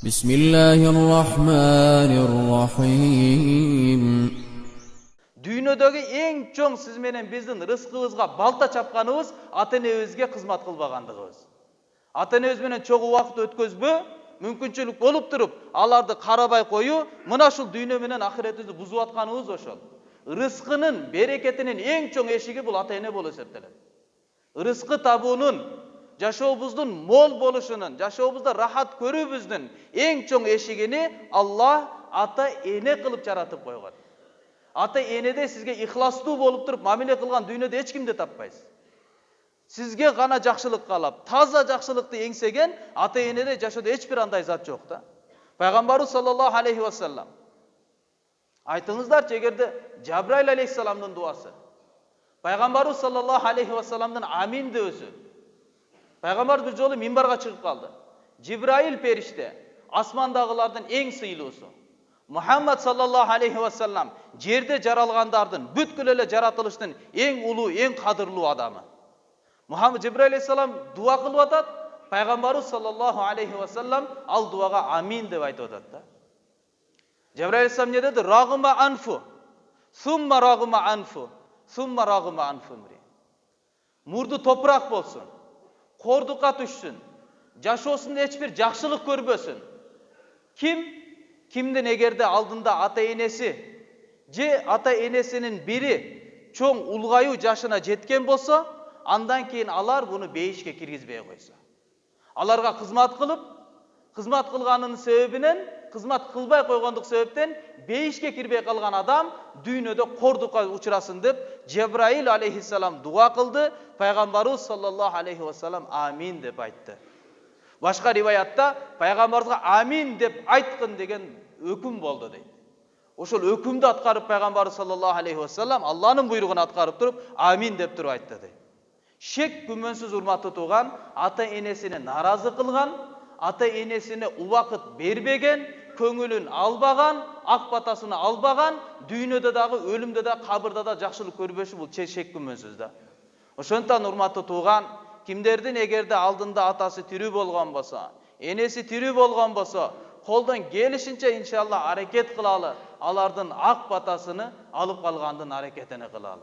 بسم الله الرحمن الرحيم Dünyadagi eng çoğ siz menen bizdin rızkыбызга balta çapkanыбыз ата-энебизге кызмат кылбагандыгыбыз. Ата-энебиз менен чогуу убакыт өткөзбө, мүмкүнчүлүк болуп туруп, аларды карабай коюу, мына ушул дүйнө менен ахиретибизди бузуп атканыбыз ошол. Рызкынын, берекетинин эң чоң эшиги бул ата-эне болуп эсептелет. Рызкы табуунун, жашообуздун мол болушунун, жашообузда рахат көрүүбүздүн эң чоң эшигини Аллах ата-эне кылып жаратып койгон. Ата-энеде сизге ихластуу болуп туруп мамиле кылган дүйнөдө эч кимди таппайсыз. Сизге гана жакшылык каалап, таза жакшылыкты эңсеген ата-энеде жашоодо эч бир андай зат жок да. Пайгамбарыбыз саллаллаху алейхи ва саллам айтыңыздарчы, эгерде Жабраил алейхиссаламдын дуасы, Пайгамбарыбыз саллаллаху алейхи ва салламдын амин дөөсү, Пайгамбар бир жолу минбарга чыгып калды. Жибраил периште, асмандагылардын эң сыйлуусу. Muhammed sallallahu aleyhi ve sellem жерде жаралгандардын, бүткүл эле жаратылыштын эң улуу, эң кадырлуу адамы. Muhammed Jibril aleyhissalam дуа кылып атат, Пайгамбарыбыз sallallahu aleyhi ve sellem ал дуага амин деп айтып атат да. Jibril aleyhissalam не деди? Рагыма анфу, сумма рагыма анфу, сумма рагыма анфу. Мурду топурак болсун, кордукка түшсүн, жашоосунда эч бир жакшылык көрбөсүн. Kimden эгерде алдында ата-энеси же ата-энесинин бири чоң улгайуу жашына жеткен болсо, андан кийин алар буну бейишке киргизбей койсо. Аларга кызмат кылып, кызмат кылганынын себебинен, кызмат кылбай койгондук себептен бейишке кирбей калган адам дүйнөдө кордукка учурасын деп Жабраил алейхиссалам дуа кылды, Пайгамбарыбыз саллаллаху алейхи ва саллам амин деп айтты. Башка риваятта Пайгамбарыбызга амин деп айткын деген өкүм болду дейт. Ошол өкүмдү аткарып Пайгамбарыбыз саллаллаху алейхи ва саллам Алланын буйругун аткарып туруп амин деп туруп айтты дейт. Шек күмөнсүз урматтуу тууган, ата-энесине наразы кылган, ата-энесине убакыт бербеген, көңүлүн албаган, ак батасын албаган, дүйнөдө дагы, өлүмдө да, кабырда да жакшылык көрбөшү бул шек күмөнсүз да. Ошондон урматтуу тууган, кимдердин эгерде алдында атасы тирүү болгон болсо, энеси тирүү болгон болсо, колдон келишинче иншалла аракет кылалы, алардын ак батасыны алып калгандын аракетини кылалы.